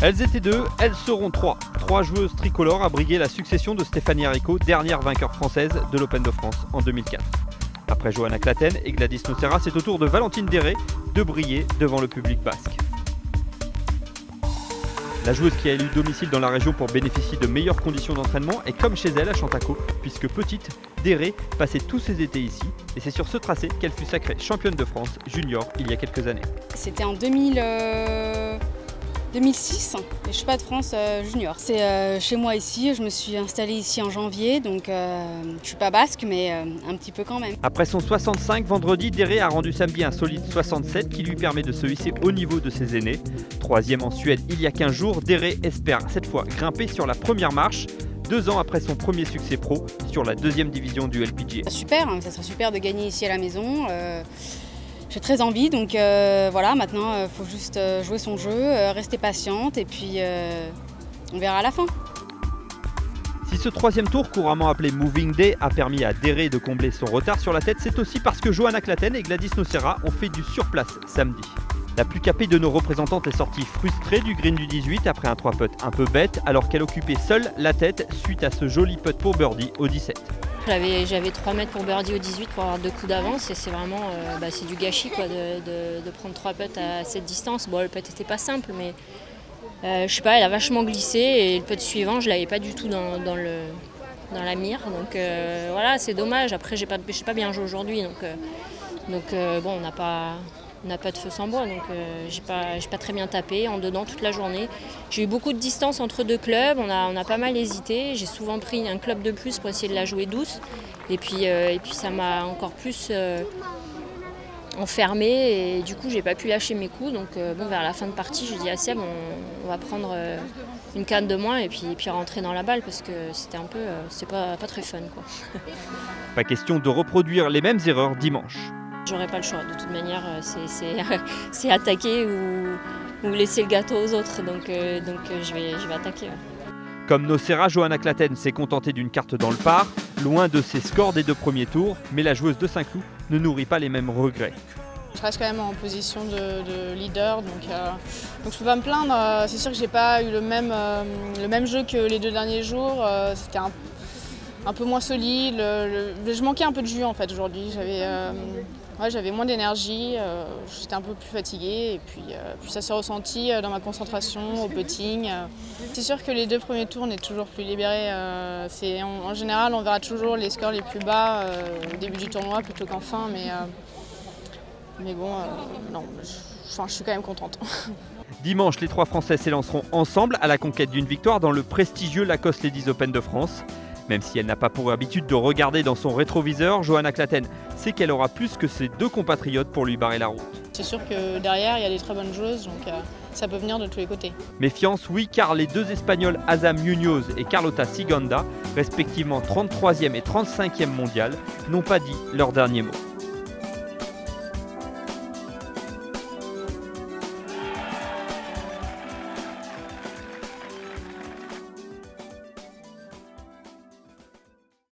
Elles étaient deux, elles seront trois. Trois joueuses tricolores à briguer la succession de Stéphanie Haricot, dernière vainqueur française de l'Open de France en 2004. Après Johanna Klatten et Gladys Nocera, c'est au tour de Valentine Dere de briller devant le public basque. La joueuse qui a élu domicile dans la région pour bénéficier de meilleures conditions d'entraînement est comme chez elle à Chantaco, puisque petite, Dere passait tous ses étés ici et c'est sur ce tracé qu'elle fut sacrée championne de France junior il y a quelques années. C'était en 2006, les Championnats de France junior. C'est chez moi ici, je me suis installée ici en janvier, donc je ne suis pas basque, mais un petit peu quand même. Après son 65 vendredi, Dere a rendu samedi un solide 67 qui lui permet de se hisser au niveau de ses aînés. Troisième en Suède il y a 15 jours, Dere espère cette fois grimper sur la première marche, 2 ans après son premier succès pro sur la deuxième division du LPGA. Super, ça serait super de gagner ici à la maison. J'ai très envie, donc voilà, maintenant il faut juste jouer son jeu, rester patiente et puis on verra à la fin. Si ce troisième tour, couramment appelé Moving Day, a permis à Dere de combler son retard sur la tête, c'est aussi parce que Johanna Klatten et Gladys Nocera ont fait du surplace samedi. La plus capée de nos représentantes est sortie frustrée du green du 18 après un 3-putt un peu bête, alors qu'elle occupait seule la tête suite à ce joli putt pour birdie au 17. J'avais 3 mètres pour birdie au 18 pour avoir 2 coups d'avance et c'est vraiment c'est du gâchis quoi, de prendre 3 putts à cette distance. Bon, le putt n'était pas simple, mais je sais pas, elle a vachement glissé et le putt suivant, je l'avais pas du tout dans la mire. Donc voilà, c'est dommage. Après, j'ai pas bien joué aujourd'hui, donc bon, on n'a pas de feu sans bois, donc j'ai pas très bien tapé en dedans toute la journée. J'ai eu beaucoup de distance entre deux clubs, on a pas mal hésité. J'ai souvent pris un club de plus pour essayer de la jouer douce. Et puis ça m'a encore plus enfermée et du coup j'ai pas pu lâcher mes coups. Donc bon, vers la fin de partie, j'ai dit à Seb, on va prendre une canne de moins et puis rentrer dans la balle parce que c'était pas très fun quoi. Pas question de reproduire les mêmes erreurs dimanche. J'aurais pas le choix, de toute manière c'est attaquer ou laisser le gâteau aux autres, donc je vais attaquer. Ouais. Comme Nocera, Johanna Klatten s'est contentée d'une carte dans le par, loin de ses scores des 2 premiers tours, mais la joueuse de Saint-Cloud ne nourrit pas les mêmes regrets. Je reste quand même en position de leader, donc je peux pas me plaindre. C'est sûr que j'ai pas eu le même jeu que les 2 derniers jours, c'était un peu moins solide, je manquais un peu de jus en fait aujourd'hui. J'avais moins d'énergie, j'étais un peu plus fatiguée et puis ça s'est ressenti dans ma concentration, au putting. C'est sûr que les 2 premiers tours, on est toujours plus libérés. En général, on verra toujours les scores les plus bas au début du tournoi plutôt qu'en fin, mais bon, non, je suis quand même contente. Dimanche, les 3 Français s'élanceront ensemble à la conquête d'une victoire dans le prestigieux Lacoste Ladies Open de France. Même si elle n'a pas pour habitude de regarder dans son rétroviseur, Johanna Klatten sait qu'elle aura plus que ses 2 compatriotes pour lui barrer la route. C'est sûr que derrière, il y a des très bonnes joueuses, donc ça peut venir de tous les côtés. Méfiance, oui, car les 2 Espagnols Azam Munoz et Carlota Ciganda, respectivement 33e et 35e mondial, n'ont pas dit leur dernier mot.